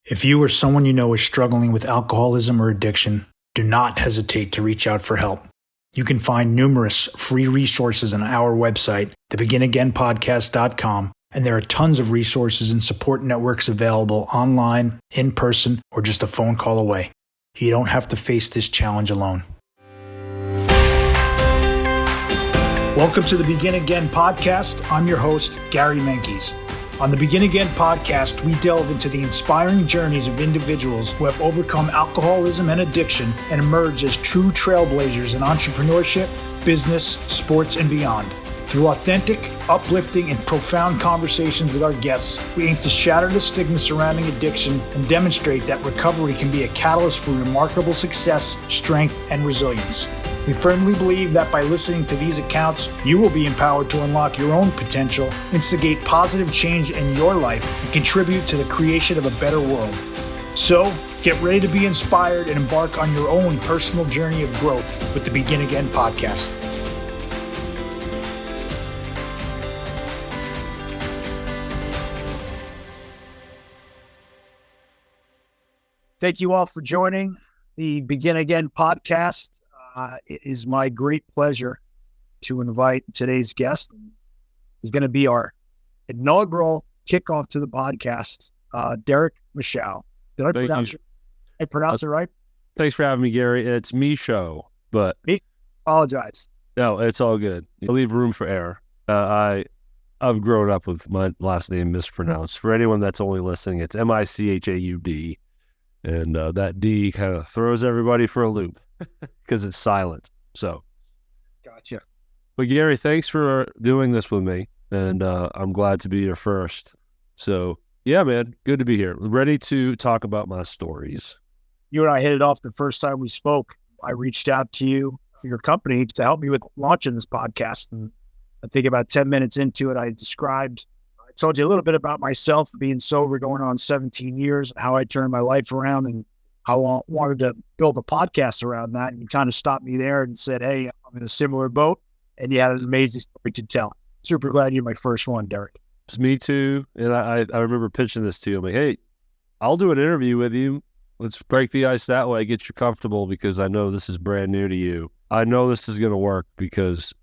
If you or someone you know is struggling with alcoholism or addiction, do not hesitate to reach out for help. You can find numerous free resources on our website, thebeginagainpodcast.com, and there are tons of resources and support networks available online, in person, or just a phone call away. You don't have to face this challenge alone. Welcome to the Begin Again podcast. I'm your host, Gary Menkes. On the Begin Again podcast, we delve into the inspiring journeys of individuals who have overcome alcoholism and addiction and emerged as true trailblazers in entrepreneurship, business, sports, and beyond. Through authentic, uplifting, and profound conversations with our guests, we aim to shatter the stigma surrounding addiction and demonstrate that recovery can be a catalyst for remarkable success, strength, and resilience. We firmly believe that by listening to these accounts, you will be empowered to unlock your own potential, instigate positive change in your life, and contribute to the creation of a better world. So, get ready to be inspired and embark on your own personal journey of growth with the Begin Again podcast. Thank you all for joining the Begin Again podcast. It is my great pleasure to invite today's guest. He's going to be our inaugural kickoff to the podcast, Derrick Michaud. Did I pronounce it right? Thanks for having me, Gary. It's Michaud, but apologize. No, it's all good. I leave room for error. I've grown up with my last name mispronounced. For anyone that's only listening, it's Michaud. And that D kind of throws everybody for a loop because it's silent. So, gotcha. But Gary, thanks for doing this with me, and I'm glad to be your first. So, yeah, man, good to be here. Ready to talk about my stories. You and I hit it off the first time we spoke. I reached out to you for your company to help me with launching this podcast, and I think about 10 minutes into it, I told you a little bit about myself, being sober going on 17 years, how I turned my life around and how I wanted to build a podcast around that. And you kind of stopped me there and said, hey, I'm in a similar boat. And you had an amazing story to tell. Super glad you're my first one, Derrick. It's me too. And I remember pitching this to you. I'm like, hey, I'll do an interview with you. Let's break the ice that way, get you comfortable, because I know this is brand new to you. I know this is going to work because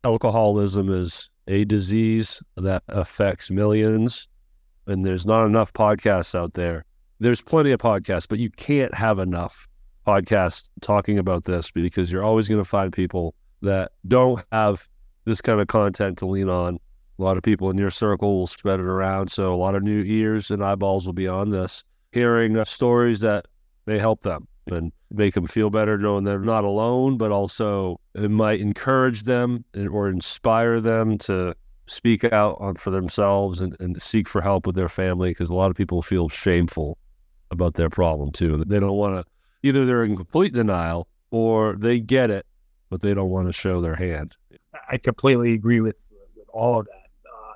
alcoholism is a disease that affects millions, and there's not enough podcasts out there. There's plenty of podcasts, but you can't have enough podcasts talking about this, because you're always going to find people that don't have this kind of content to lean on. A lot of people in your circle will spread it around, so a lot of new ears and eyeballs will be on this, hearing stories that may help them and make them feel better, knowing they're not alone, but also it might encourage them or inspire them to speak out for themselves and seek for help with their family, because a lot of people feel shameful about their problem too. They don't want to, either they're in complete denial or they get it, but they don't want to show their hand. I completely agree with all of that.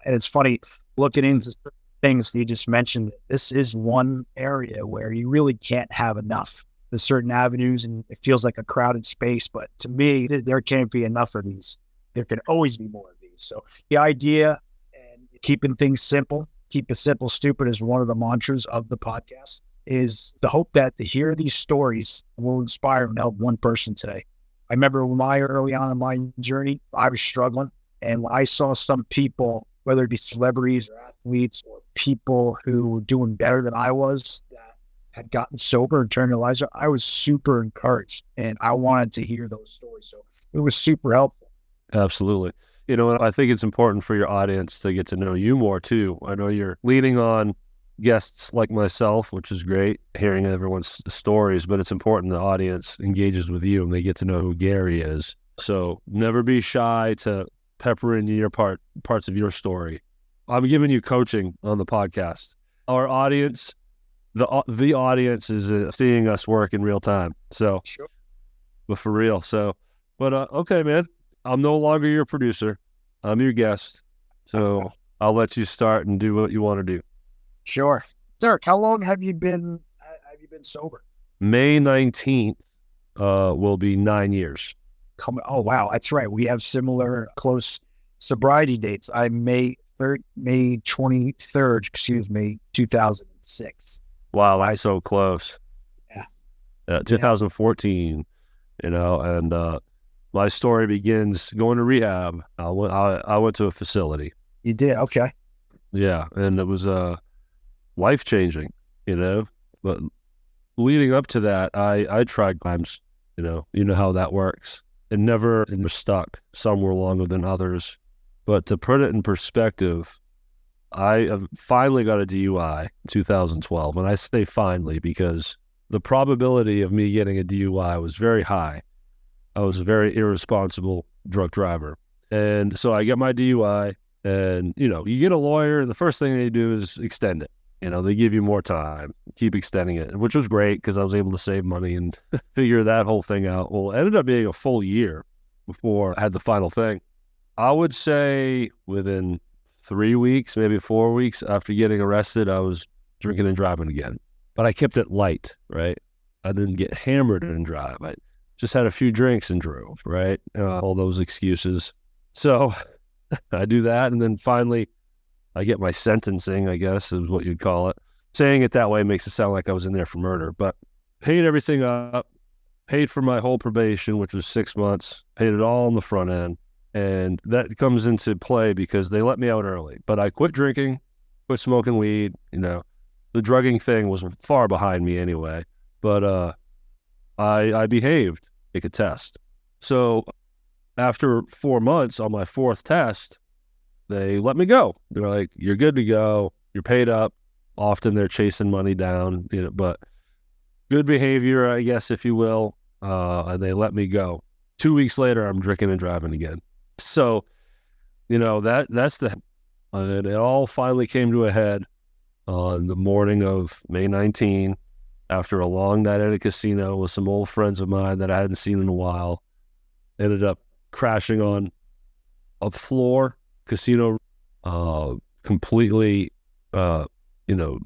And it's funny, looking into things you just mentioned, this is one area where you really can't have enough. There's certain avenues and it feels like a crowded space, but to me, there can't be enough of these. There can always be more of these. So the idea and keeping things simple, keep it simple, stupid is one of the mantras of the podcast, is the hope that to hear these stories will inspire and help one person today. I remember early on in my journey, I was struggling, and I saw some people, whether it be celebrities or athletes or people who were doing better than I was, that had gotten sober and turned their lives around, I was super encouraged, and I wanted to hear those stories. So it was super helpful. Absolutely. You know, I think it's important for your audience to get to know you more too. I know you're leaning on guests like myself, which is great, hearing everyone's stories, but it's important the audience engages with you and they get to know who Gary is. So never be shy to pepper in your parts of your story. I'm giving you coaching on the podcast. Our audience, the audience is seeing us work in real time. So, sure. But for real. So, but okay, man, I'm no longer your producer. I'm your guest. So I'll let you start and do what you want to do. Sure. Derrick, how long have you been sober? May 19th will be 9 years. Oh, wow. That's right. We have similar close sobriety dates. I'm May 23rd, 2006. Wow, that's so close. Yeah. 2014, and my story begins going to rehab. I went to a facility. You did? Okay. Yeah, and it was life-changing, but leading up to that, I tried crimes, you know how that works. It never was stuck. Some were longer than others. But to put it in perspective, I finally got a DUI in 2012. And I say finally because the probability of me getting a DUI was very high. I was a very irresponsible drunk driver. And so I get my DUI and, you get a lawyer and the first thing they do is extend it. They give you more time, keep extending it, which was great because I was able to save money and figure that whole thing out. Well, it ended up being a full year before I had the final thing. I would say within 3 weeks, maybe 4 weeks after getting arrested, I was drinking and driving again. But I kept it light, right? I didn't get hammered and drive. I just had a few drinks and drove, right? All those excuses. So I do that, and then finally I get my sentencing, I guess is what you'd call it. Saying it that way makes it sound like I was in there for murder, but paid everything up, paid for my whole probation, which was 6 months, paid it all on the front end. And that comes into play because they let me out early. But I quit drinking, quit smoking weed, The drugging thing was far behind me anyway. But I behaved, take a test. So after 4 months on my fourth test, they let me go. They're like, you're good to go. You're paid up. Often they're chasing money down, but good behavior, I guess, if you will. And they let me go. 2 weeks later, I'm drinking and driving again. So, that's and it all finally came to a head on the morning of May 19, after a long night at a casino with some old friends of mine that I hadn't seen in a while. Ended up crashing on a floor, casino, completely,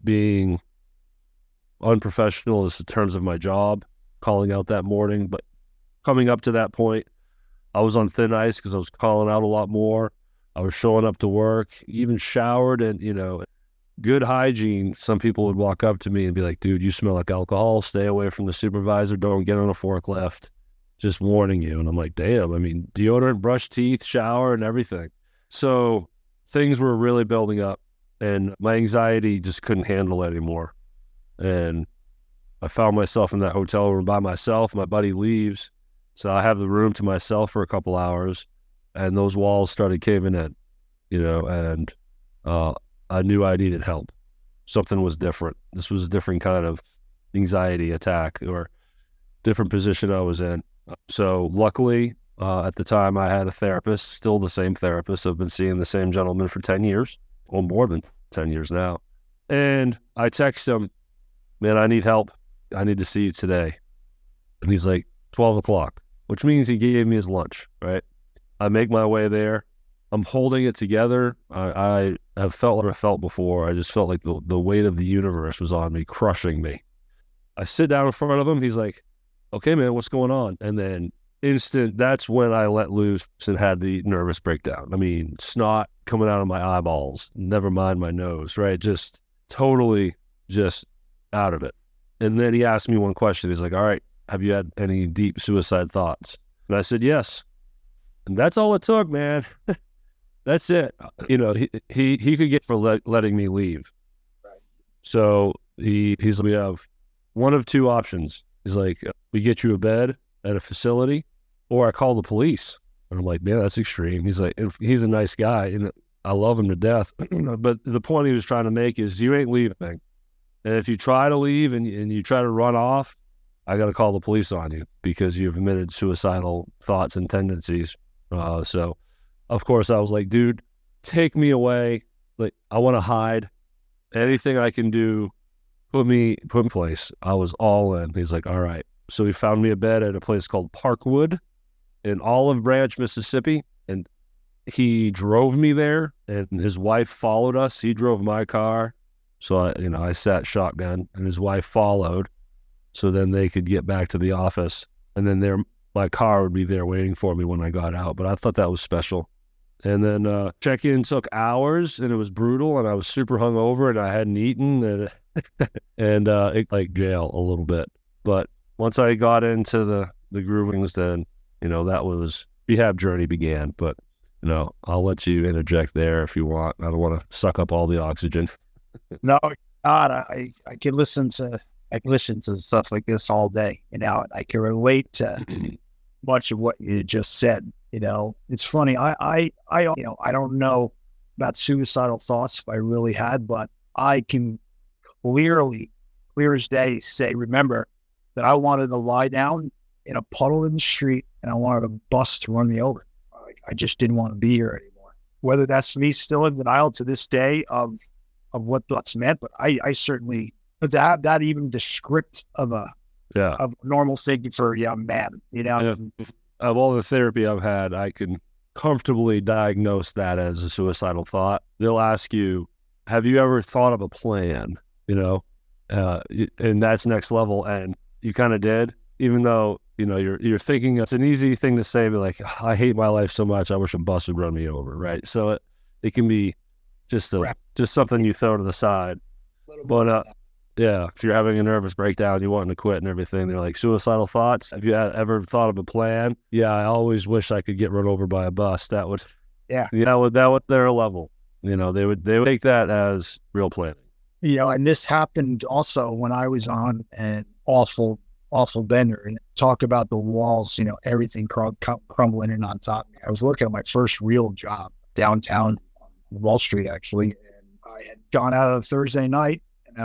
being unprofessional is the terms of my job, calling out that morning. But coming up to that point, I was on thin ice because I was calling out a lot more. I was showing up to work, even showered, and, good hygiene. Some people would walk up to me and be like, dude, you smell like alcohol. Stay away from the supervisor. Don't get on a forklift. Just warning you. And I'm like, damn, deodorant, brush teeth, shower, and everything. So things were really building up, and my anxiety just couldn't handle it anymore. And I found myself in that hotel room by myself. My buddy leaves. So I have the room to myself for a couple hours, and those walls started caving in, and I knew I needed help. Something was different. This was a different kind of anxiety attack or different position I was in. So luckily, at the time I had a therapist, still the same therapist. I've been seeing the same gentleman for 10 years, or more than 10 years now. And I text him, man, I need help. I need to see you today. And he's like, 12 o'clock, which means he gave me his lunch, right? I make my way there. I'm holding it together. I have felt what I felt before. I just felt like the weight of the universe was on me, crushing me. I sit down in front of him. He's like, okay, man, what's going on? And then that's when I let loose and had the nervous breakdown. Snot coming out of my eyeballs, never mind my nose, right? Just totally just out of it. And then he asked me one question. He's like, all right, have you had any deep suicide thoughts? And I said, yes. And that's all it took, man. That's it. He could get for letting me leave. Right. So he's like, we have one of two options. He's like, we get you a bed at a facility, or I call the police. And I'm like, man, that's extreme. He's like, he's a nice guy, and I love him to death. But the point he was trying to make is you ain't leaving. And if you try to leave and you try to run off, I got to call the police on you because you've admitted suicidal thoughts and tendencies. So, of course, I was like, dude, take me away. Like, I want to hide. Anything I can do, put in place. I was all in. He's like, all right. So he found me a bed at a place called Parkwood in Olive Branch, Mississippi. And he drove me there, and his wife followed us. He drove my car. So, I sat shotgun, and his wife followed. So then they could get back to the office, and then my car would be there waiting for me when I got out. But I thought that was special. And then check-in took hours, and it was brutal, and I was super hungover, and I hadn't eaten. And and it like jail a little bit. But once I got into the groovings, then, that was rehab journey began. But, I'll let you interject there if you want. I don't want to suck up all the oxygen. No, God, I can listen to stuff like this all day, and I can relate to much of what you just said. It's funny. I don't know about suicidal thoughts if I really had, but I can clear as day, remember that I wanted to lie down in a puddle in the street and I wanted a bus to run me over. I just didn't want to be here anymore. Whether that's me still in denial to this day of what thoughts meant, but I certainly, that even the script of normal thinking for a young man, Of all the therapy I've had, I can comfortably diagnose that as a suicidal thought. They'll ask you, have you ever thought of a plan? And that's next level. And you kind of did, even though, you're thinking it's an easy thing to say, but like, I hate my life so much, I wish a bus would run me over. Right. So it can be just something you throw to the side. But, yeah, if you're having a nervous breakdown, you wanting to quit and everything, they're like, suicidal thoughts. Have you ever thought of a plan? Yeah, I always wish I could get run over by a bus. That would, that would their level. They would take that as real planning. And this happened also when I was on an awful bender, and talk about the walls, everything crumbling in on top of me. I was working on my first real job downtown on Wall Street, actually, and I had gone out on a Thursday night, and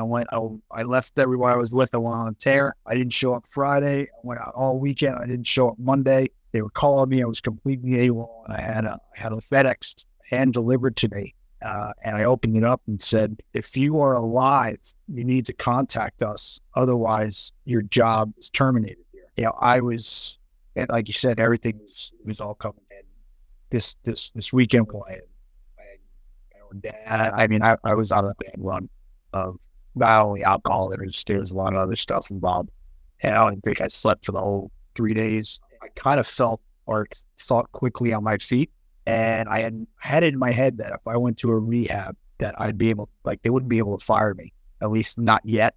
I left everyone I was with. I went on a tear. I didn't show up Friday. I went out all weekend. I didn't show up Monday. They were calling me. I was completely AWOL, and I had a FedEx hand delivered to me. And I opened it up and said, if you are alive, you need to contact us. Otherwise, your job is terminated here. I was, and like you said, everything was all coming in. This weekend, I was on a bad run of not only alcohol, there's a lot of other stuff involved. And I don't think I slept for the whole 3 days. I kind of thought quickly on my feet. And I had it in my head that if I went to a rehab, that I'd be able, they wouldn't be able to fire me, at least not yet.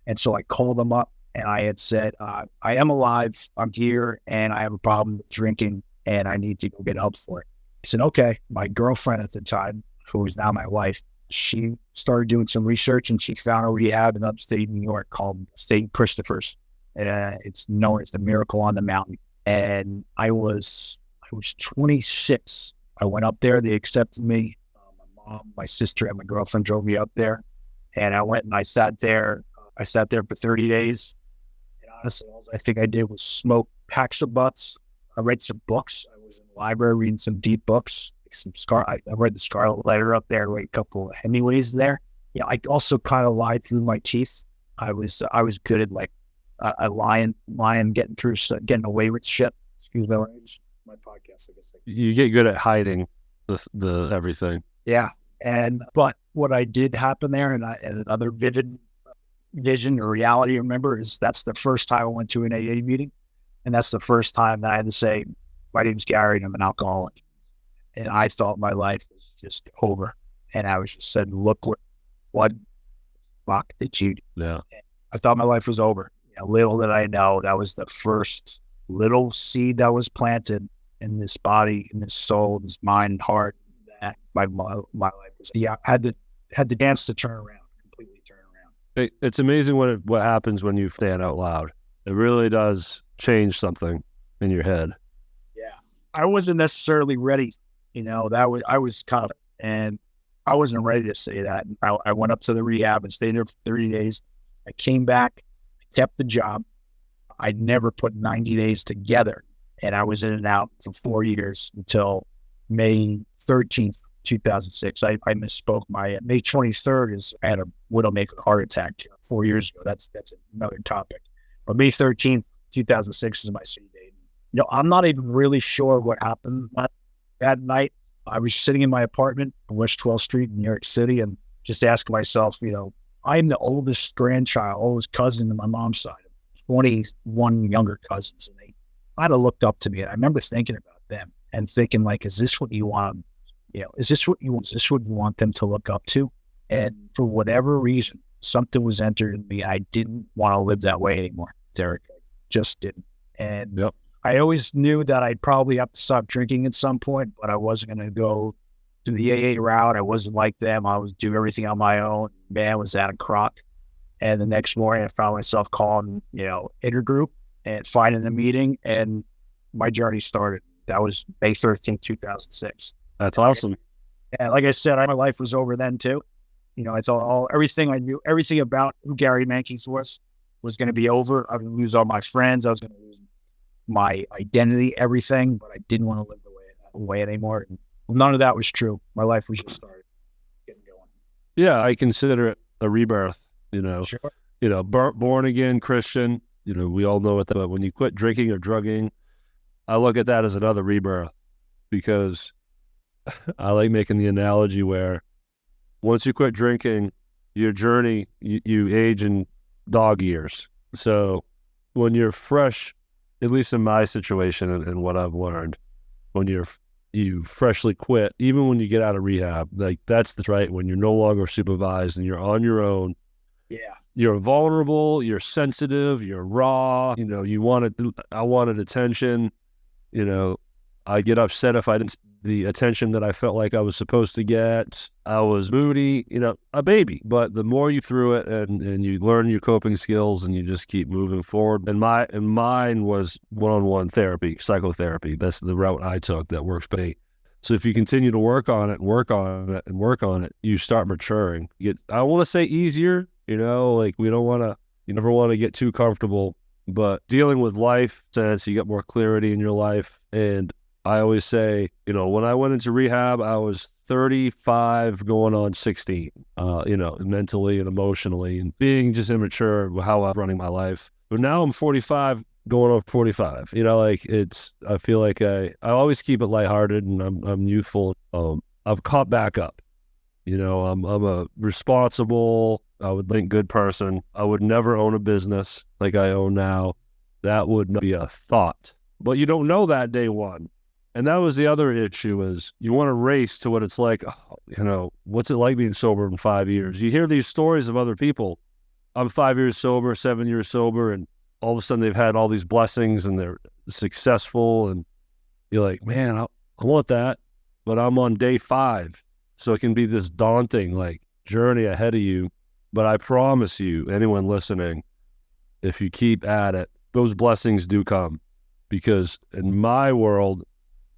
And so I called them up and I had said, I am alive, I'm here, and I have a problem with drinking and I need to go get help for it. I said, okay. My girlfriend at the time, who is now my wife, she started doing some research and she found a rehab in upstate New York called St. Christopher's. It's known as the Miracle on the Mountain. And I was 26. I went up there. They accepted me. My mom, my sister, and my girlfriend drove me up there. And I went and I sat there. I sat there for 30 days. And honestly, all I think I did was smoke packs of butts. I read some books. I was in the library reading some deep books. I read the Scarlet Letter up there. I read a couple of Hemingways there. I also kind of lied through my teeth. I was good at lying, getting away with shit. Excuse my language. My podcast, I guess. You get good at hiding the everything. Yeah. But what I did happen there, and another vision or reality, remember, is that's the first time I went to an AA meeting. And that's the first time that I had to say, my name's Gary and I'm an alcoholic. And I thought my life was just over. And I was just said, look, what the fuck did you do? Yeah. I thought my life was over. Little did I know that was the first little seed that was planted in this body, in this soul, this mind and heart, that my life was. I had the chance to completely turn around. It's amazing what happens when you stand out loud. It really does change something in your head. Yeah, I wasn't necessarily ready. I was kind of, and I wasn't ready to say that. I went up to the rehab and stayed there for 30 days. I came back, I kept the job. I'd never put 90 days together. And I was in and out for 4 years until May 13th, 2006. I misspoke. My May 23rd I had a widowmaker heart attack 4 years ago. That's another topic. But May 13th, 2006 is my city date. I'm not even really sure what happened that night. I was sitting in my apartment on West 12th Street in New York City and just asking myself, I'm the oldest oldest cousin on my mom's side. 21 younger cousins, and they kind of looked up to me. And I remember thinking about them and thinking, is this what you want? Is this what you want them to look up to? And for whatever reason, something was entered in me. I didn't want to live that way anymore, Derrick. I just didn't. And Yep. I always knew that I'd probably have to stop drinking at some point, but I wasn't going to go to the AA route. I wasn't like them. I was do everything on my own. Man, was that a crock. And the next morning I found myself calling, intergroup and finding the meeting, and my journey started. That was May 13th, 2006. That's awesome. And like I said, my life was over then too. I thought everything I knew, everything about who Gary Menkes was going to be over. I was going to lose all my friends. I was going to lose my identity, everything, but I didn't want to live the way anymore. And none of that was true. My life was just started getting going. Yeah, I consider it a rebirth, Sure. Born again Christian, we all know it, but when you quit drinking or drugging, I look at that as another rebirth, because I like making the analogy where once you quit drinking, your journey, you age in dog years. So when you're fresh, at least in my situation and what I've learned, when you freshly quit, even when you get out of rehab, like that's right, when you're no longer supervised and you're on your own. Yeah. You're vulnerable, you're sensitive, you're raw, I wanted attention, I get upset if I didn't the attention that I felt like I was supposed to get. I was moody, a baby. But the more you threw it and you learn your coping skills and you just keep moving forward. And mine was one-on-one therapy, psychotherapy. That's the route I took that works for me. So if you continue to work on it, you start maturing. I don't want to say easier, you never want to get too comfortable, but dealing with life, since you get more clarity in your life. And I always say, when I went into rehab, I was 35 going on 16, mentally and emotionally, and being just immature with how I'm running my life. But now I'm 45 going on 45, I feel like I always keep it lighthearted, and I'm youthful. I've caught back up. I'm a responsible, I would think, good person. I would never own a business like I own now. That would not be a thought. But you don't know that day one. And that was the other issue, is you want to race to what it's like, what's it like being sober in 5 years? You hear these stories of other people. I'm 5 years sober, 7 years sober, and all of a sudden they've had all these blessings and they're successful. And you're like, man, I want that, but I'm on day 5. So it can be this daunting journey ahead of you. But I promise you, anyone listening, if you keep at it, those blessings do come. Because in my world,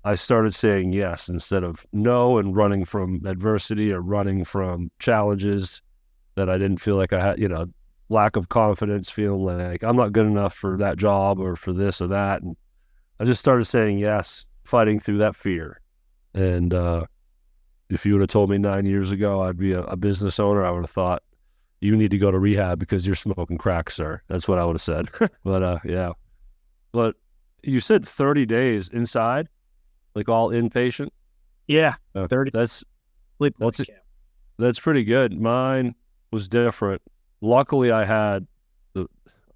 I started saying yes instead of no, and running from adversity or running from challenges that I didn't feel like I had, lack of confidence, feeling like I'm not good enough for that job or for this or that. And I just started saying yes, fighting through that fear. And if you would have told me 9 years ago I'd be a business owner, I would have thought, you need to go to rehab because you're smoking crack, sir. That's what I would have said. But yeah. But you said 30 days inside? All inpatient? Yeah, 30. That's pretty good. Mine was different. Luckily,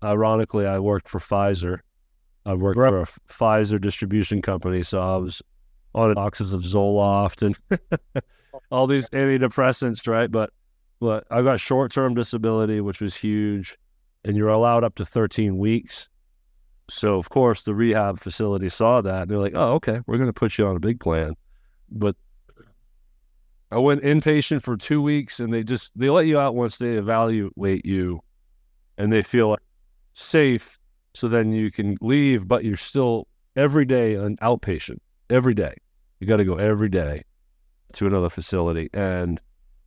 ironically, I worked for Pfizer. I worked for a Pfizer distribution company, so I was on boxes of Zoloft and all these antidepressants, right? But I got short-term disability, which was huge, and you're allowed up to 13 weeks. So, of course, the rehab facility saw that, and they're like, oh, okay, we're going to put you on a big plan. But I went inpatient for 2 weeks, and they let you out once they evaluate you, and they feel safe, so then you can leave, but you're still every day an outpatient, every day. You got to go every day to another facility. And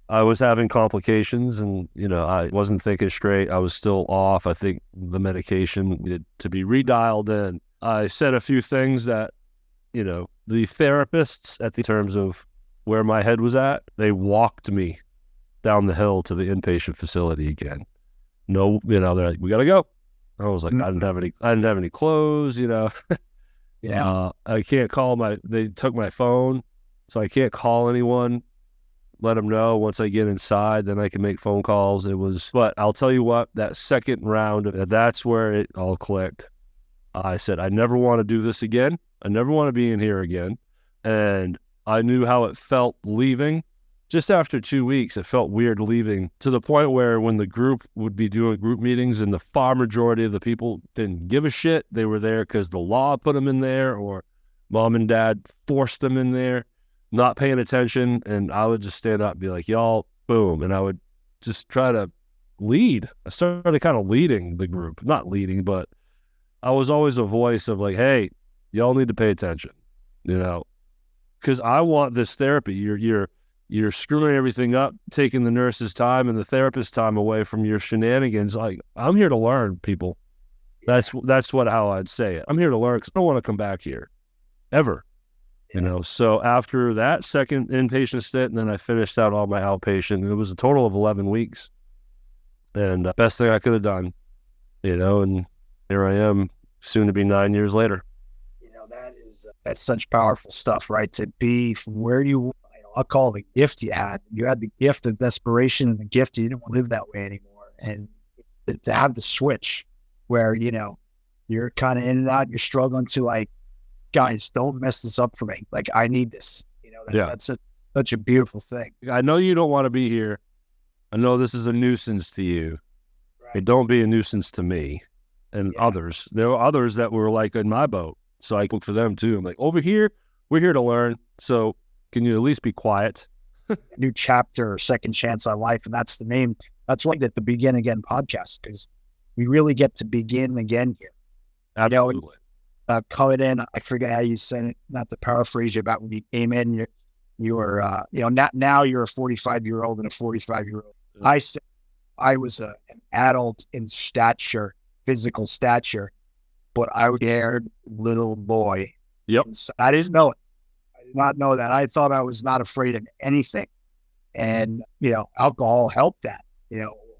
I was having complications, and, I wasn't thinking straight. I was still off. I think the medication needed to be redialed in. I said a few things that, the therapists, at the terms of where my head was at, they walked me down the hill to the inpatient facility again. No, they're like, we got to go. I was like, I didn't have any clothes, Yeah. I can't call they took my phone, so I can't call anyone. Let them know once I get inside, then I can make phone calls. But I'll tell you what, that second round, that's where it all clicked. I said, I never want to do this again. I never want to be in here again. And I knew how it felt leaving, just after 2 weeks, it felt weird leaving, to the point where when the group would be doing group meetings and the far majority of the people didn't give a shit, they were there because the law put them in there or mom and dad forced them in there, not paying attention. And I would just stand up and be like, y'all, boom. And I would just try to lead. I started kind of leading the group, not leading, but I was always a voice of like, hey, y'all need to pay attention, because I want this therapy. You're screwing everything up, taking the nurse's time and the therapist's time away from your shenanigans. Like, I'm here to learn, people. That's how I'd say it. I'm here to learn because I don't want to come back here ever. So after that second inpatient stint, and then I finished out all my outpatient, and it was a total of 11 weeks. And best thing I could have done, and here I am, soon to be 9 years later. That's such powerful stuff, right? To be from where I'll call it the gift you had. You had the gift of desperation and the gift you didn't want to live that way anymore. And to have the switch where, you're kind of in and out, you're struggling to like, guys, don't mess this up for me. Like, I need this. That's such a beautiful thing. I know you don't want to be here. I know this is a nuisance to you. Right. But don't be a nuisance to me and others. There were others that were like in my boat. So I look for them too. I'm like, over here, we're here to learn. So can you at least be quiet? New chapter, second chance on life. And that's the name. That's like the Begin Again podcast, because we really get to begin again here. Absolutely. Coming in, I forget how you said it, not to paraphrase you, about when you came in, you were, now you're a 45-year-old and a 45-year-old. I said I was an adult in stature, physical stature, but I was a scared little boy. Yep. I didn't know it. I did not know that. I thought I was not afraid of anything. And, alcohol helped that.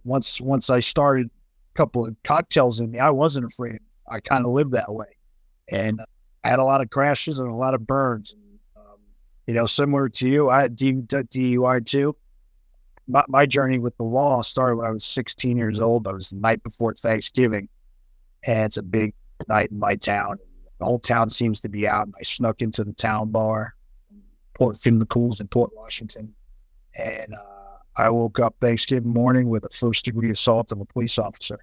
Once I started a couple of cocktails in me, I wasn't afraid. I kind of lived that way. And I had a lot of crashes and a lot of burns. Similar to you, I had DUI too. My journey with the law started when I was 16 years old. I was the night before Thanksgiving. And it's a big night in my town. The whole town seems to be out. And I snuck into the town bar, Port McCool's in Port Washington. And I woke up Thanksgiving morning with a first-degree assault of a police officer.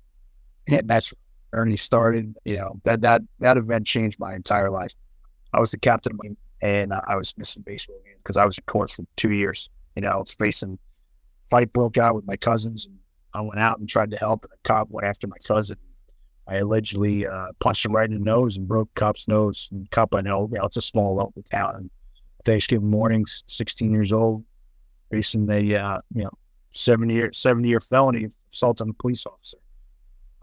And that's where the journey started. That event changed my entire life. I was the captain of my team, and I was missing baseball games because I was in court for 2 years. Fight broke out with my cousins, and I went out and tried to help, and a cop went after my cousin. I allegedly punched him right in the nose and broke cop's nose. And cop I know, it's a small local town. And Thanksgiving morning, 16 years old, facing the 70-year felony assault on a police officer.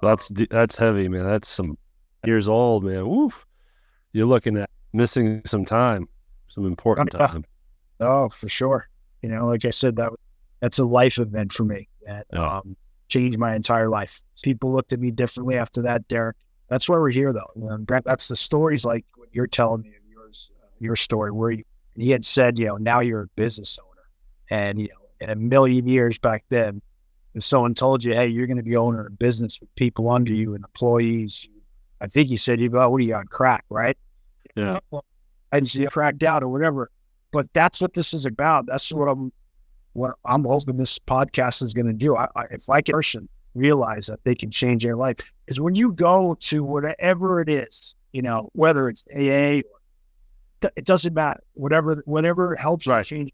That's heavy, man. That's some years old, man. Woof. You're looking at missing some time, some important time. Oh, for sure. Like I said, that's a life event for me. That changed my entire life. People looked at me differently after that, Derrick. That's why we're here, though. That's the stories like what you're telling me, your story, where he had said, now you're a business owner. And, in a million years back then, if someone told you, hey, you're going to be owner of a business with people under you and employees, I think he said, what are you on crack, right? Yeah. And you cracked out or whatever. But that's what this is about. That's what I'm hoping this podcast is going to do. If I can person realize that they can change their life, because when you go to whatever it is, whether it's AA, it doesn't matter. Whatever helps you change.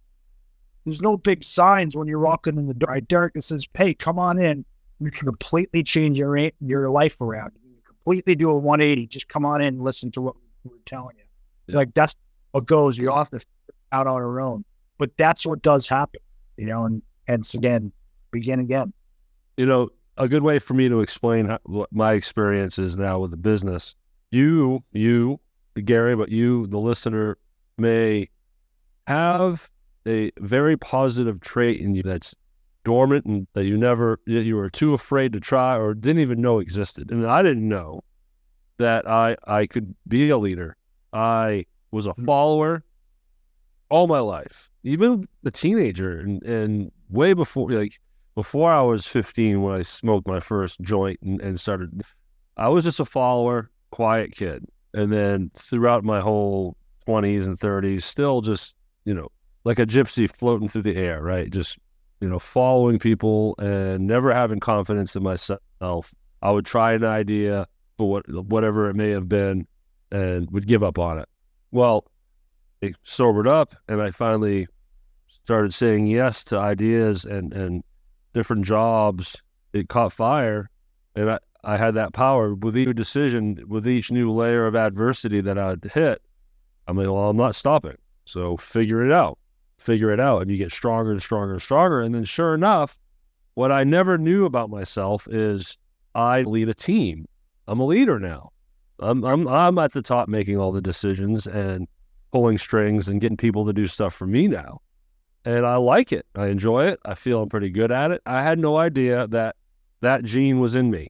There's no big signs when you're walking in the door. Right, Derrick, that says, "Hey, come on in. You can completely change your life around. You can completely do a 180. Just come on in and listen to what we're telling you." Yeah. Like, that's what goes. You have to figure it out on our own. But that's what does happen. And it's, again, begin again. A good way for me to explain what my experience is now with the business. You, Gary, but you, the listener, may have a very positive trait in you that's dormant and that you were too afraid to try or didn't even know existed. And I didn't know that I could be a leader. I was a follower all my life, even a teenager, and way before I was 15 when I smoked my first joint and started. I was just a follower, quiet kid, and then throughout my whole 20s and 30s, still just like a gypsy floating through the air, right? Just, following people and never having confidence in myself. I would try an idea for whatever it may have been and would give up on it. Well, I sobered up and I finally started saying yes to ideas and different jobs. It caught fire, and I had that power with each decision, with each new layer of adversity that I'd hit. I'm like, well, I'm not stopping. So figure it out, and you get stronger and stronger and stronger. And then sure enough, what I never knew about myself is I lead a team. I'm a leader now. I'm at the top making all the decisions and pulling strings and getting people to do stuff for me now. And I like it. I enjoy it. I feel I'm pretty good at it. I had no idea that gene was in me.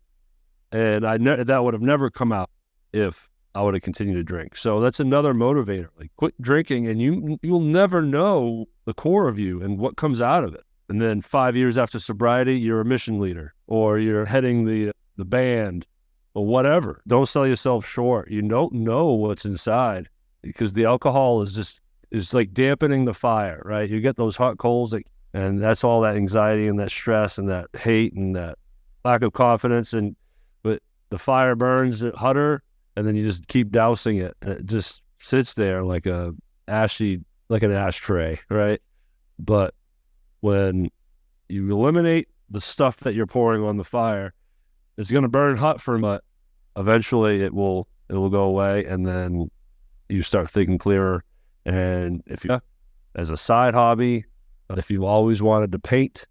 And that would have never come out if I would have continued to drink. So that's another motivator. Like, quit drinking and you'll never know the core of you and what comes out of it. And then 5 years after sobriety, you're a mission leader or you're heading the band or whatever. Don't sell yourself short. You don't know what's inside because the alcohol is like dampening the fire, right? You get those hot coals and that's all that anxiety and that stress and that hate and that lack of confidence. But the fire burns it hotter and then you just keep dousing it. And it just sits there like an ashtray, right? But when you eliminate the stuff that you're pouring on the fire, it's going to burn hot for a minute. Eventually it will go away, and then you start thinking clearer. And if you, as a side hobby, if you've always wanted to paint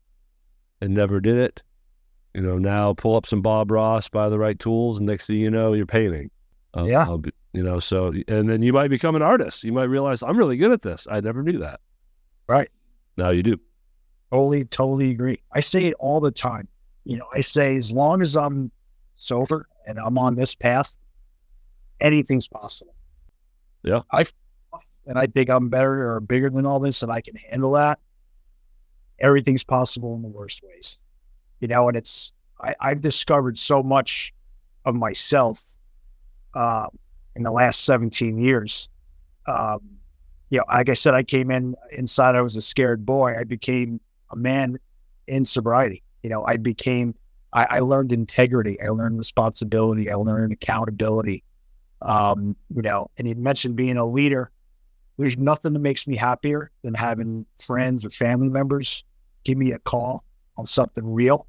and never did it, now pull up some Bob Ross, buy the right tools, and next thing you know, you're painting. So, and then you might become an artist. You might realize, I'm really good at this. I never knew that. Right. Now you do. Totally agree. I say it all the time. I say, as long as I'm sober and I'm on this path, anything's possible. Yeah. And I think I'm better or bigger than all this and I can handle that. Everything's possible in the worst ways. And I've discovered so much of myself in the last 17 years. Like I said, I came inside, I was a scared boy. I became a man in sobriety. I learned integrity. I learned responsibility. I learned accountability. And you mentioned being a leader. There's nothing that makes me happier than having friends or family members give me a call on something real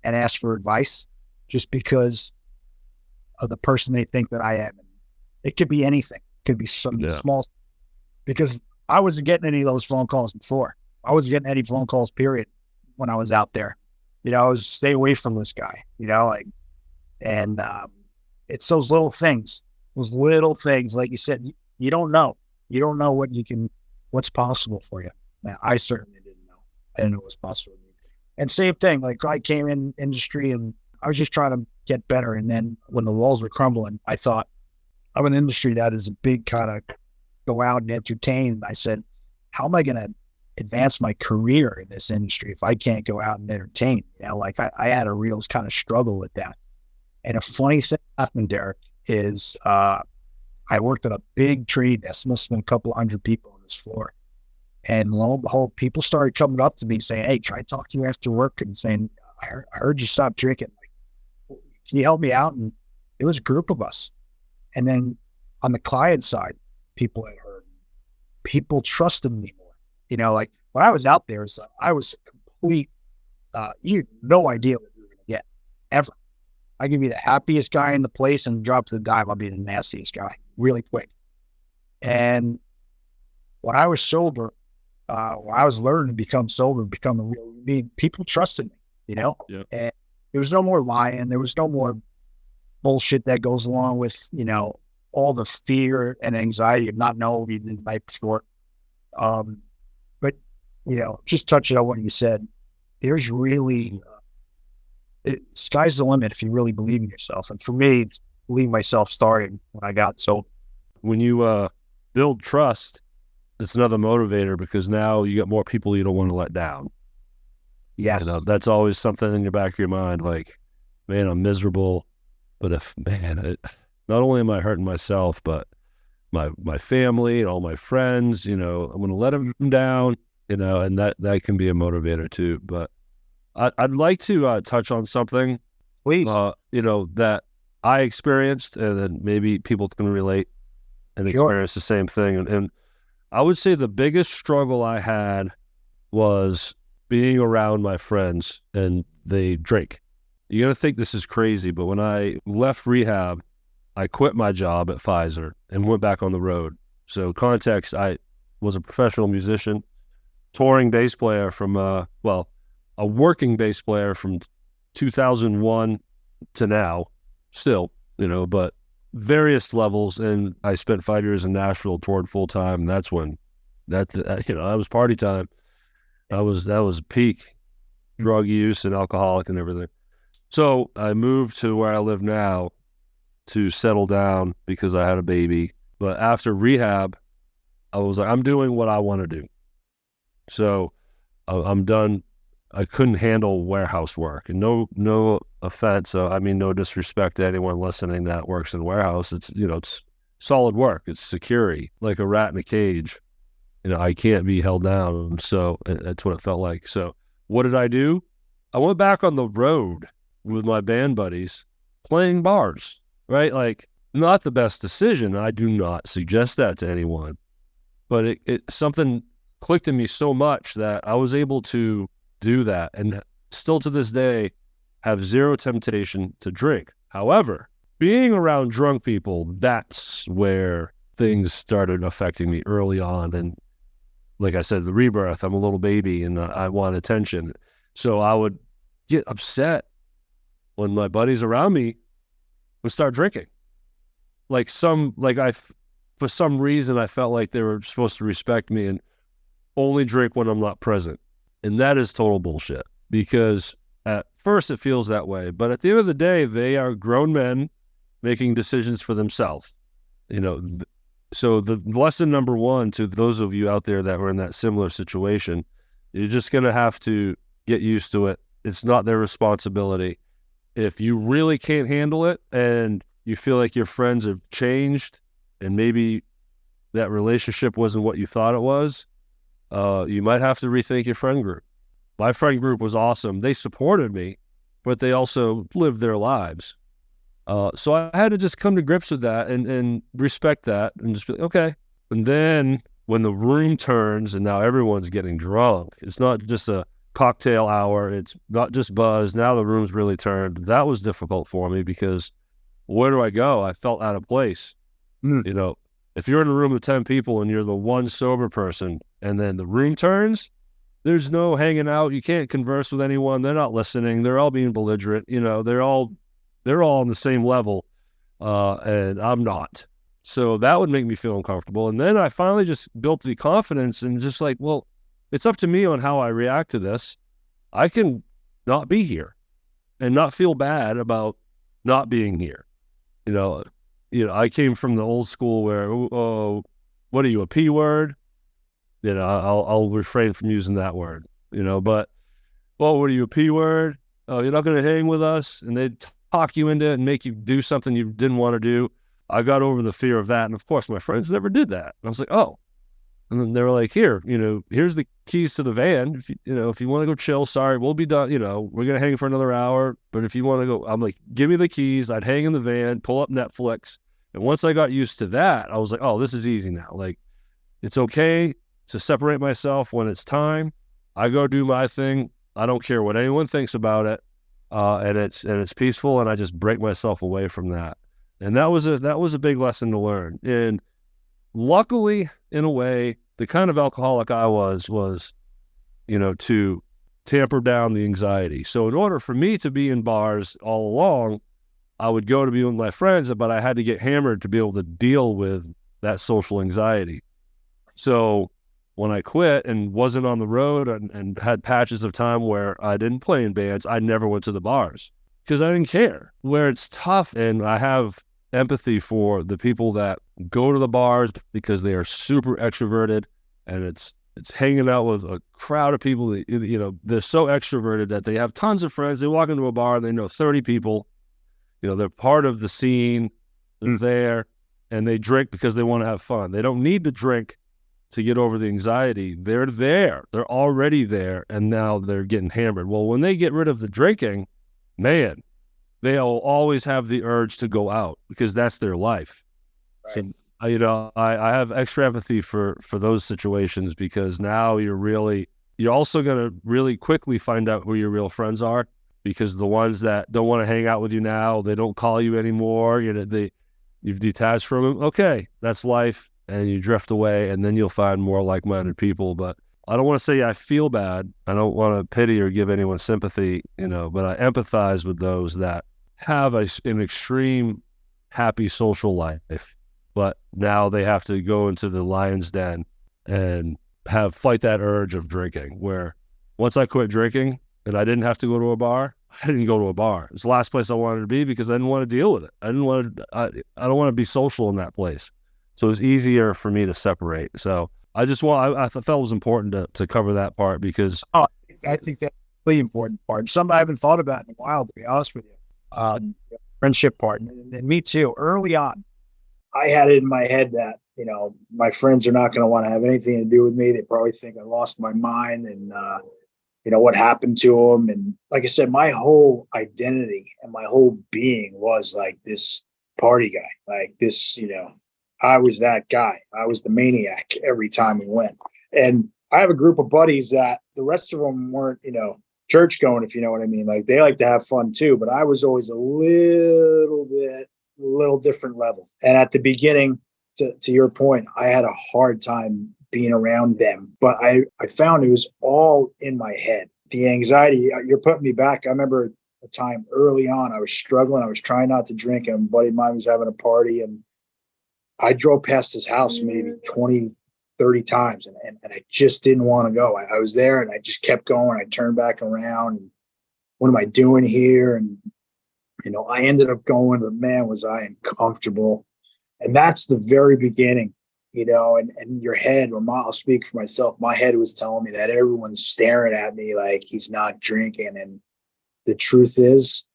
and ask for advice just because of the person they think that I am. It could be anything. It could be something small, because I wasn't getting any of those phone calls before. I wasn't getting any phone calls, period, when I was out there. I was stay away from this guy, it's those little things, like you said, you don't know. You don't know what's possible for you. Now, I certainly didn't know. I didn't know what was possible. And same thing, like I came in industry and I was just trying to get better. And then when the walls were crumbling, I thought, I'm an industry that is a big kind of go out and entertain. And I said, how am I going to advance my career in this industry if I can't go out and entertain? I had a real kind of struggle with that. And a funny thing happened, Derrick, is I worked at a big trade desk. Must have been a couple hundred people on this floor. And lo and behold, people started coming up to me saying, hey, can I talk to you after work? And saying, I heard you stop drinking. Can you help me out? And it was a group of us. And then on the client side, people had heard. People trusted me more. When I was out there, I was a complete, you had no idea what you were going to get, ever. I could be the happiest guy in the place and drop to the dive, I'll be the nastiest guy really quick. And when I was sober, when I was learning to become sober, people trusted me, Yep. And there was no more lying. There was no more bullshit that goes along with, all the fear and anxiety of not knowing what you did the night before. But, just touching on what you said, there's really, sky's the limit if you really believe in yourself. And for me, believe myself started when I got sober. When you build trust, it's another motivator because now you got more people you don't want to let down. Yes. That's always something in your back of your mind. Like, man, I'm miserable, but not only am I hurting myself, but my family and all my friends. I'm going to let them down, and that can be a motivator too. But I'd like to touch on something, Please. That I experienced, and then maybe people can relate and experience the same thing. And I would say the biggest struggle I had was being around my friends and they drink. You're going to think this is crazy, but when I left rehab, I quit my job at Pfizer and went back on the road. So context, I was a professional musician, touring bass player from, a working bass player from 2001 to now, still, but various levels. And I spent 5 years in Nashville, toured full time. And that's when that was party time. That was peak drug use and alcoholic and everything. So I moved to where I live now to settle down because I had a baby. But after rehab, I was like, I'm doing what I want to do. So I'm done. I couldn't handle warehouse work, and no offense. No disrespect to anyone listening that works in warehouse. It's solid work. It's security, like a rat in a cage. I can't be held down. So that's what it felt like. So what did I do? I went back on the road with my band buddies playing bars, right? Like, not the best decision. I do not suggest that to anyone, but it something clicked in me so much that I was able to do that, and still to this day have zero temptation to drink. However, being around drunk people, that's where things started affecting me early on. And like I said, the rebirth, I'm a little baby and I want attention. So I would get upset when my buddies around me would start drinking. For some reason, I felt like they were supposed to respect me and only drink when I'm not present. And that is total bullshit, because at first it feels that way. But at the end of the day, they are grown men making decisions for themselves. So the lesson number one to those of you out there that were in that similar situation, you're just going to have to get used to it. It's not their responsibility. If you really can't handle it and you feel like your friends have changed and maybe that relationship wasn't what you thought it was, you might have to rethink your friend group. My friend group was awesome. They supported me, but they also lived their lives. So I had to just come to grips with that and respect that and just be like, okay. And then when the room turns and now everyone's getting drunk, it's not just a cocktail hour. It's not just buzz. Now the room's really turned. That was difficult for me because where do I go? I felt out of place. If you're in a room with 10 people and you're the one sober person and then the room turns, there's no hanging out. You can't converse with anyone. They're not listening. They're all being belligerent. They're all on the same level, and I'm not. So that would make me feel uncomfortable. And then I finally just built the confidence and just like, well, it's up to me on how I react to this. I can not be here and not feel bad about not being here. I came from the old school where, oh, what are you, a P word? I'll refrain from using that word, but, well, what are you, a P word? Oh, you're not going to hang with us? And they'd talk you into it and make you do something you didn't want to do. I got over the fear of that. And of course, my friends never did that. And I was like, oh. And then they were like, here's the keys to the van. If you want to go chill, sorry, we'll be done. We're going to hang for another hour. But if you want to go, I'm like, give me the keys. I'd hang in the van, pull up Netflix. And once I got used to that, I was like, oh, this is easy now. Like, it's okay to separate myself when it's time. I go do my thing. I don't care what anyone thinks about it. And it's peaceful. And I just break myself away from that. And that was a big lesson to learn. And luckily, in a way, the kind of alcoholic I was, to tamper down the anxiety. So in order for me to be in bars all along, I would go to be with my friends, but I had to get hammered to be able to deal with that social anxiety. So when I quit and wasn't on the road and had patches of time where I didn't play in bands, I never went to the bars because I didn't care. Where it's tough, and I have empathy for the people that go to the bars because they are super extroverted and it's hanging out with a crowd of people that, they're so extroverted that they have tons of friends. They walk into a bar and they know 30 people. They're part of the scene. They're there. and they drink because they want to have fun. They don't need to drink to get over the anxiety. They're there. They're already there, and now they're getting hammered. Well, when they get rid of the drinking, man, they'll always have the urge to go out because that's their life. Right. So, I have extra empathy for those situations, because now you're also going to really quickly find out who your real friends are, because the ones that don't want to hang out with you now, they don't call you anymore. You've detached from them. Okay, that's life, and you drift away, and then you'll find more like-minded people. But I don't want to say I feel bad. I don't want to pity or give anyone sympathy, but I empathize with those that have an extreme happy social life, but now they have to go into the lion's den and fight that urge of drinking, where once I quit drinking and I didn't have to go to a bar, I didn't go to a bar. It's the last place I wanted to be because I didn't want to deal with it. I don't want to be social in that place. So it's easier for me to separate. So I felt it was important to cover that part, because I think that's a really important part. Something I haven't thought about in a while, to be honest with you. Friendship part. And me too. Early on, I had it in my head that, my friends are not going to want to have anything to do with me. They probably think I lost my mind and, what happened to them. And like I said, my whole identity and my whole being was like this party guy, like this, I was that guy. I was the maniac every time we went. And I have a group of buddies that the rest of them weren't, church going, if you know what I mean. Like, they like to have fun too, but I was always a little different level. And at the beginning, to your point, I had a hard time being around them, but I found it was all in my head. The anxiety, you're putting me back. I remember a time early on, I was struggling. I was trying not to drink, and a buddy of mine was having a party, and I drove past his house maybe 20, 30 times, and I just didn't want to go. I was there, and I just kept going. I turned back around, and what am I doing here? And, I ended up going, but man, was I uncomfortable. And that's the very beginning, and your head, or I'll speak for myself, my head was telling me that everyone's staring at me like he's not drinking. And the truth is,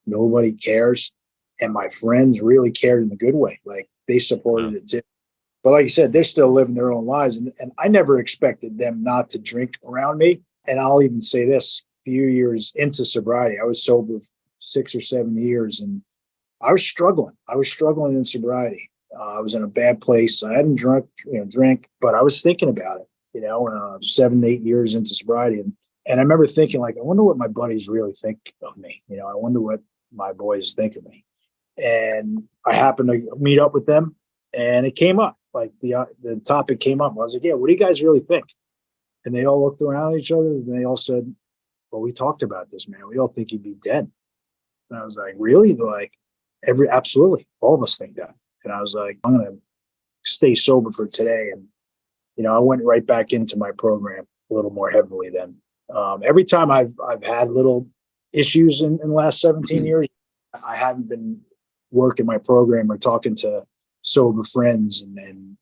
nobody cares. And my friends really cared in a good way. Like, they supported it too. But like you said, they're still living their own lives. And I never expected them not to drink around me. And I'll even say this, a few years into sobriety, I was sober 6 or 7 years, and I was struggling. I was struggling in sobriety. I was in a bad place. I hadn't drink, but I was thinking about it, 7, 8 years into sobriety. And I remember thinking, like, I wonder what my buddies really think of me. I wonder what my boys think of me. And I happened to meet up with them, and it came up. Like, the topic came up. I was like, yeah, what do you guys really think? And they all looked around at each other, and they all said, well, we talked about this, man. We all think you'd be dead. And I was like, really? They're like, absolutely. All of us think that. And I was like, I'm going to stay sober for today. And, I went right back into my program a little more heavily then. Every time I've had little issues in the last 17 years, I haven't been working my program or talking to sober friends and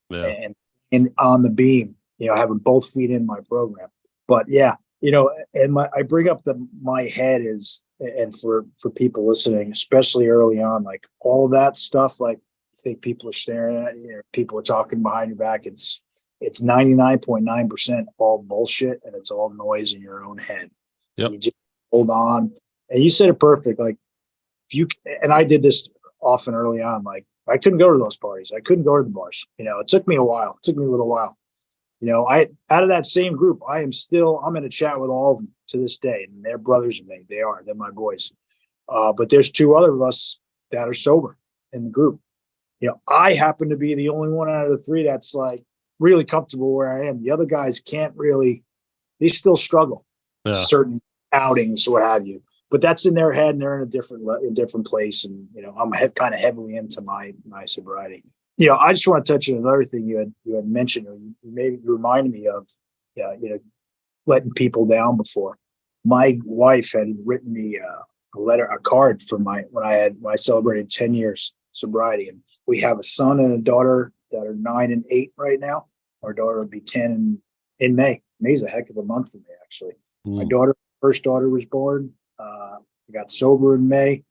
on the beam, having both feet in my program. But yeah, and I bring up my head is, and for people listening, especially early on, like, all that stuff, like, I think people are staring at you, people are talking behind your back. It's 99.9% all bullshit, and it's all noise in your own head. Yep. You just hold on. And you said it perfect. Like, and I did this often early on, like, I couldn't go to those parties. I couldn't go to the bars. It took me a while. It took me a little while. Out of that same group, I'm in a chat with all of them to this day, and they're brothers of me. They're my boys. But there's 2 other of us that are sober in the group. I happen to be the only one out of the 3 that's like really comfortable where I am. The other guys can't really, they still struggle. Yeah. Certain outings, what have you. But that's in their head, and they're in a different place. And, I'm kind of heavily into my sobriety. I just want to touch on another thing you had mentioned, or you reminded me of, letting people down before. My wife had written me a card for when I celebrated 10 years sobriety, and we have a son and a daughter that are 9 and 8 right now. Our daughter will be 10 in May. May's a heck of a month for me, actually. My first daughter was born. I got sober in May.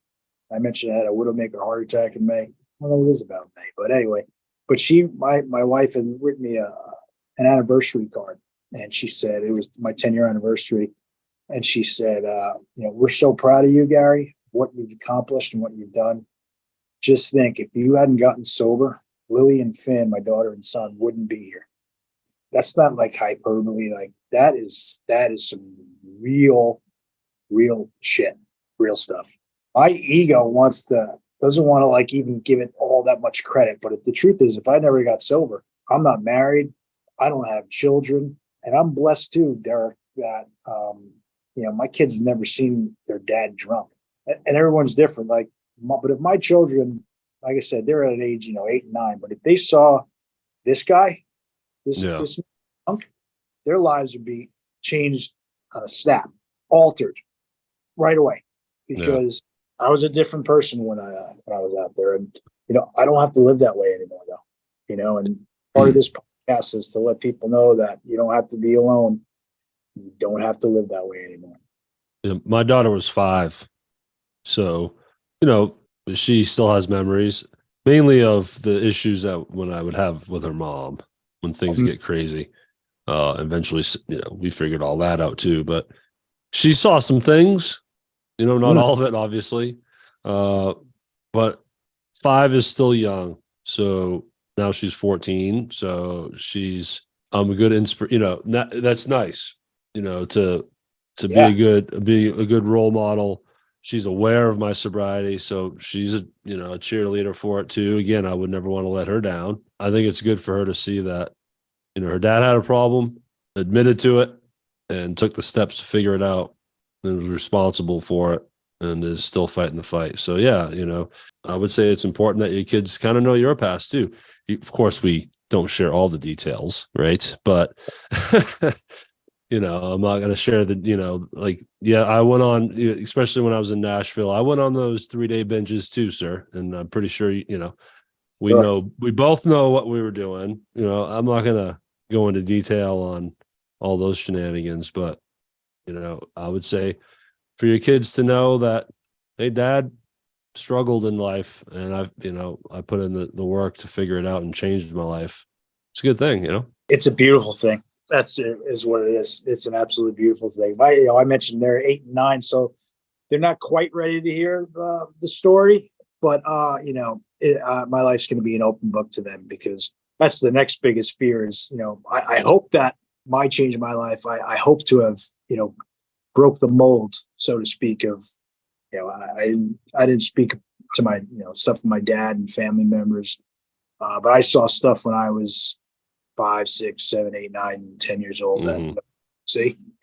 I mentioned I had a widowmaker heart attack in May. don't know what it is about May, but anyway. But my wife had written me an anniversary card, and she said it was my 10-year anniversary, and she said, we're so proud of you, Gary, what you've accomplished and what you've done. Just think, if you hadn't gotten sober, Lily and Finn, my daughter and son, wouldn't be here. That's not like hyperbole. Like that is some real shit, real stuff. My ego doesn't want to like even give it all that much credit. But if the truth is, if I never got sober, I'm not married, I don't have children, and I'm blessed too, Derrick, that my kids have never seen their dad drunk, and everyone's different. But if my children, like I said, they're at an age 8 and 9, but if they saw this guy, this drunk, their lives would be changed on a snap, altered right away, because I was a different person when I was out there, and I don't have to live that way anymore, though. And part of this podcast is to let people know that you don't have to be alone. You don't have to live that way anymore. Yeah, my daughter was 5, so she still has memories, mainly of the issues that when I would have with her mom when things get crazy. Eventually, we figured all that out too, but she saw some things. Not all of it, obviously. But 5 is still young. So now she's 14. So she's a good that's nice, to be a good role model. She's aware of my sobriety. So she's a cheerleader for it too. Again, I would never want to let her down. I think it's good for her to see that, her dad had a problem, admitted to it, and took the steps to figure it out, and was responsible for it, and is still fighting the fight. So I would say it's important that your kids kind of know your past too. Of course, we don't share all the details, right? But I'm not going to share I went on, especially when I was in Nashville, I went on those 3-day binges too, sir. And I'm pretty sure, we both know what we were doing. I'm not going to go into detail on all those shenanigans, but I would say for your kids to know that, hey, dad struggled in life, and I put in the work to figure it out and changed my life. It's a good thing, It's a beautiful thing. That's is what it is. It's an absolutely beautiful thing. I mentioned they're 8 and 9, so they're not quite ready to hear the story, but my life's going to be an open book to them, because that's the next biggest fear is, I hope that my change in my life, I hope to have, broke the mold, so to speak, of, I didn't speak to my, stuff with my dad and family members. But I saw stuff when I was 5, 6, 7, 8, 9, 10 years old. And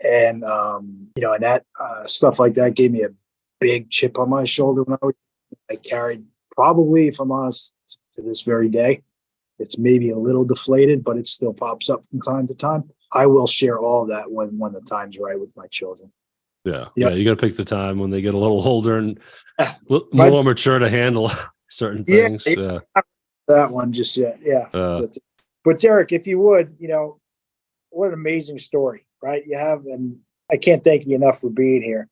and that stuff like that gave me a big chip on my shoulder when I carried, probably, if I'm honest, to this very day. It's maybe a little deflated, but it still pops up from time to time. I will share all of that when the time's right with my children. Yeah. You got to pick the time when they get a little older and more mature to handle certain things. Yeah. That one just yet. Yeah. But Derrick, if you would, what an amazing story, right? You have, and I can't thank you enough for being here.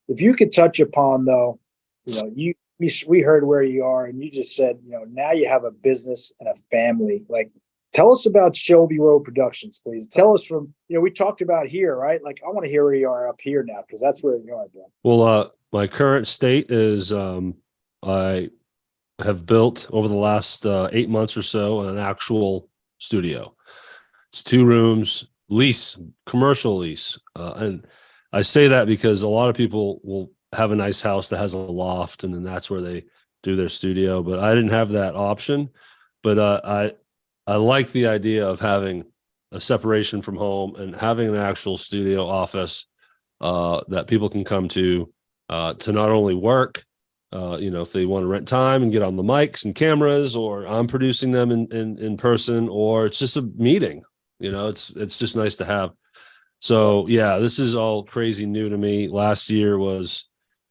If you could touch upon, though, we heard where you are, and you just said, now you have a business and a family. Like, tell us about Shelby Row Productions, please. Tell us from, we talked about here, right? Like, I want to hear where you are up here now, because that's where you are, bro. Well, my current state is I have built over the last 8 months or so an actual studio. It's 2 rooms, commercial lease. And I say that because a lot of people will have a nice house that has a loft, and then that's where they do their studio. But I didn't have that option. But I like the idea of having a separation from home and having an actual studio office that people can come to not only work, if they want to rent time and get on the mics and cameras, or I'm producing them in person, or it's just a meeting. It's just nice to have. So yeah, this is all crazy new to me. Last year was,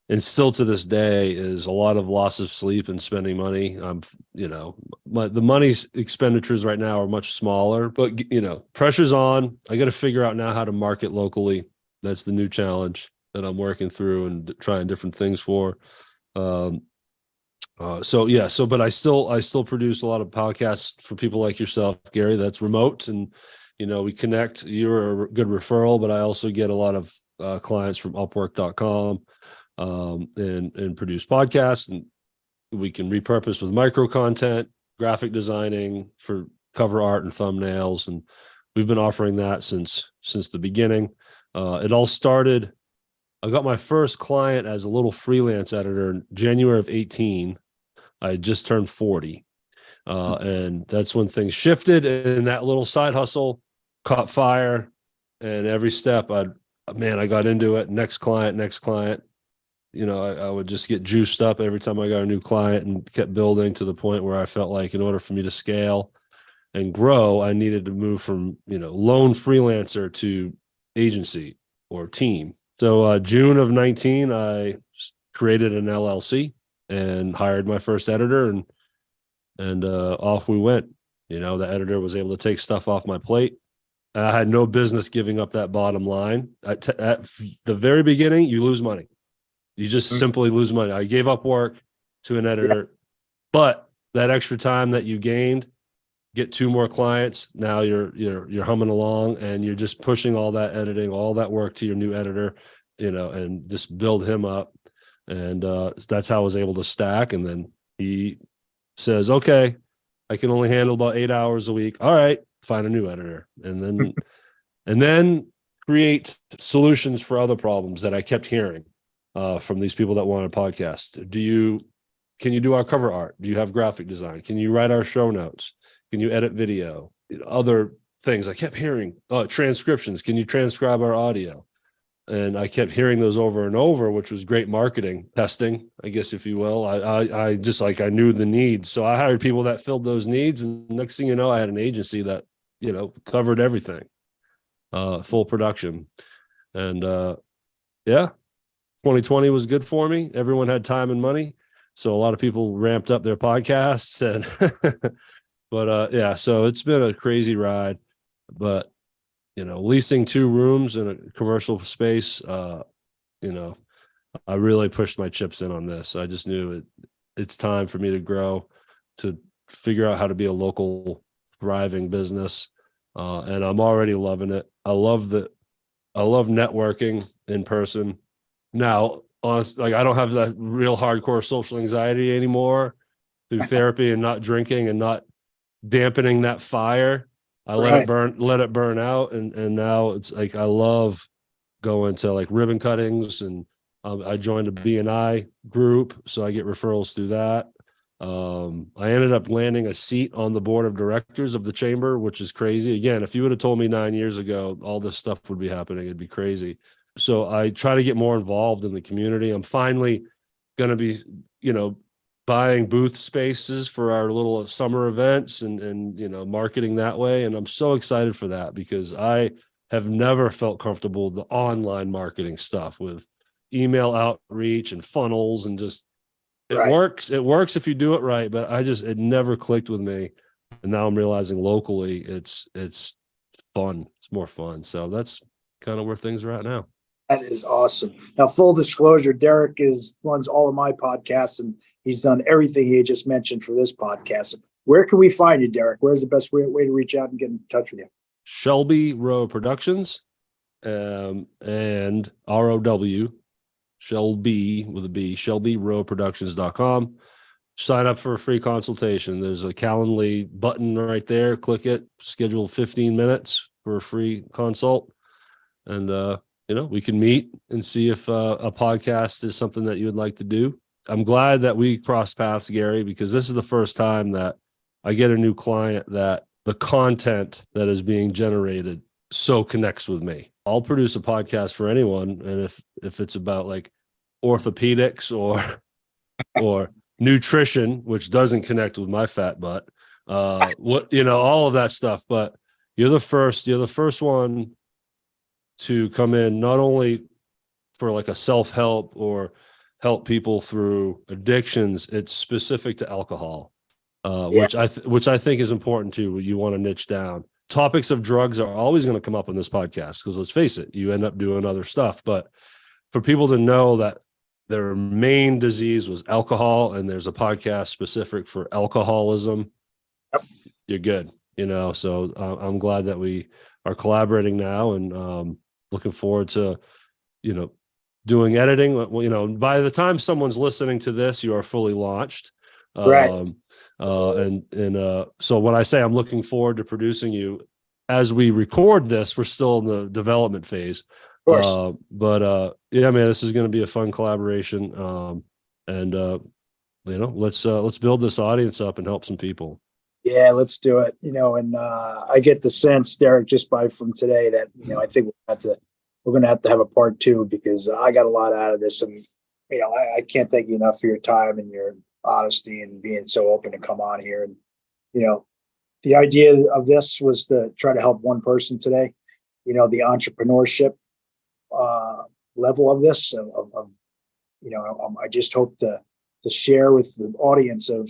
and still to this day, is a lot of loss of sleep and spending money. The money's expenditures right now are much smaller, but pressure's on. I got to figure out now how to market locally. That's the new challenge that I'm working through and trying different things for. But I still produce a lot of podcasts for people like yourself, Gary, that's remote, and we connect. You're a good referral, but I also get a lot of clients from upwork.com and produce podcasts, and we can repurpose with micro content, graphic designing for cover art and thumbnails, and we've been offering that since the beginning. It all started, I got my first client as a little freelance editor in January of 18. I had just turned 40. And that's when things shifted, and that little side hustle caught fire. And every step I got into it. Next client. I would just get juiced up every time I got a new client, and kept building to the point where I felt like in order for me to scale and grow, I needed to move from, lone freelancer to agency or team. So June of 19, I created an LLC and hired my first editor, and off we went. The editor was able to take stuff off my plate. I had no business giving up that bottom line. At the very beginning, you lose money. You just simply lose money. I gave up work to an editor, but that extra time that you gained, get 2 more clients. Now you're humming along, and you're just pushing all that editing, all that work to your new editor, and just build him up. And that's how I was able to stack. And then he says, okay, I can only handle about 8 hours a week. All right, find a new editor. And then create solutions for other problems that I kept hearing from these people that wanted a podcast. Can you do our cover art? Do you have graphic design? Can you write our show notes? Can you edit video? Other things I kept hearing. Transcriptions. Can you transcribe our audio? And I kept hearing those over and over, which was great marketing testing, I guess, if you will. I just I knew the needs. So I hired people that filled those needs. And next thing you know, I had an agency that, covered everything, full production. And 2020 was good for me. Everyone had time and money. So a lot of people ramped up their podcasts, and so it's been a crazy ride, but leasing 2 rooms in a commercial space, I really pushed my chips in on this. I just knew it's time for me to grow, to figure out how to be a local thriving business. And I'm already loving it. I love networking in person. Now, honestly, I don't have that real hardcore social anxiety anymore through therapy and not drinking and not dampening that fire. I let it burn out. And now it's I love going to ribbon cuttings, and I joined a B&I group, so I get referrals through that. I ended up landing a seat on the board of directors of the chamber, which is crazy. Again, if you would have told me 9 years ago, all this stuff would be happening, it'd be crazy. So I try to get more involved in the community. I'm finally going to be, buying booth spaces for our little summer events and marketing that way. And I'm so excited for that, because I have never felt comfortable with the online marketing stuff with email outreach and funnels, and just works. It works if you do it right, but it never clicked with me. And now I'm realizing locally it's fun. It's more fun. So that's kind of where things are at now. That is awesome. Now, full disclosure, Derrick runs all of my podcasts, and he's done everything he just mentioned for this podcast. Where can we find you, Derrick? Where's the best way to reach out and get in touch with you? Shelby Row Productions, and ROW, Shelby with a B, ShelbyRowProductions.com. Sign up for a free consultation. There's a Calendly button right there. Click it, schedule 15 minutes for a free consult. And, we can meet and see if a podcast is something that you would like to do. I'm glad that we crossed paths, Gary, because this is the first time that I get a new client that the content that is being generated so connects with me. I'll produce a podcast for anyone. And if it's about orthopedics or nutrition, which doesn't connect with my fat butt, all of that stuff. But you're the first one to come in, not only for a self-help or help people through addictions. It's specific to alcohol, which I think is important too. You want to niche down. Topics of drugs are always going to come up on this podcast, because let's face it, you end up doing other stuff. But for people to know that their main disease was alcohol, and there's a podcast specific for alcoholism. Yep. You're good, so I'm glad that we are collaborating now, and looking forward to, doing editing. By the time someone's listening to this, you are fully launched. Right. So when I say I'm looking forward to producing you, as we record this, we're still in the development phase. Of course. Yeah, man, this is going to be a fun collaboration. Let's build this audience up and help some people. Yeah, let's do it. And I get the sense, Derrick, just from today that, I think we're going to have a part 2, because I got a lot out of this. And, I can't thank you enough for your time and your honesty and being so open to come on here. And, the idea of this was to try to help one person today, the entrepreneurship level of this, I just hope to share with the audience of,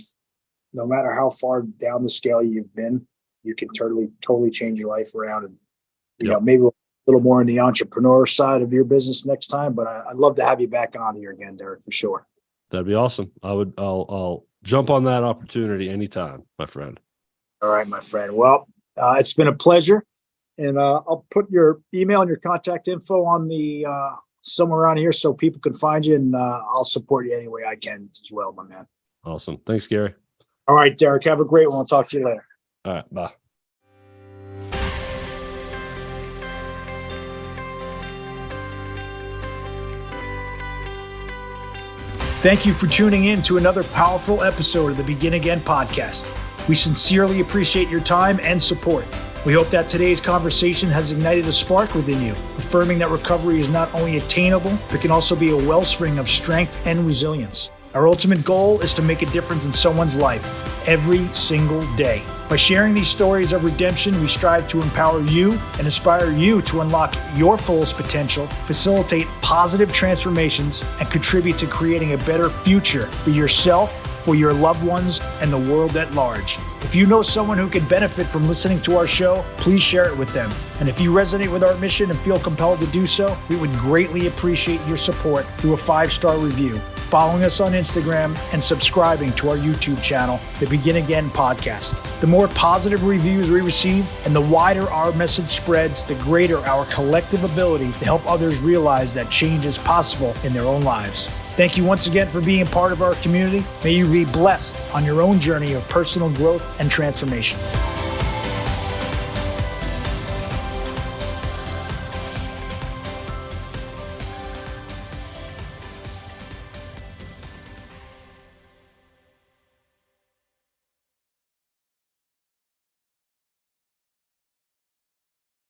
no matter how far down the scale you've been, you can totally change your life around. And, maybe a little more on the entrepreneur side of your business next time, but I'd love to have you back on here again, Derrick, for sure. That'd be awesome. I'll jump on that opportunity anytime, my friend. All right, my friend. Well, it's been a pleasure, and I'll put your email and your contact info on the somewhere around here so people can find you, and I'll support you any way I can as well, my man. Awesome. Thanks, Gary. All right, Derrick. Have a great one. I'll talk to you later. All right. Bye. Thank you for tuning in to another powerful episode of the Begin Again podcast. We sincerely appreciate your time and support. We hope that today's conversation has ignited a spark within you, affirming that recovery is not only attainable, but can also be a wellspring of strength and resilience. Our ultimate goal is to make a difference in someone's life every single day. By sharing these stories of redemption, we strive to empower you and inspire you to unlock your fullest potential, facilitate positive transformations, and contribute to creating a better future for yourself, for your loved ones, and the world at large. If you know someone who could benefit from listening to our show, please share it with them. And if you resonate with our mission and feel compelled to do so, we would greatly appreciate your support through a 5-star review, following us on Instagram, and subscribing to our YouTube channel, The Begin Again Podcast. The more positive reviews we receive and the wider our message spreads, the greater our collective ability to help others realize that change is possible in their own lives. Thank you once again for being part of our community. May you be blessed on your own journey of personal growth and transformation.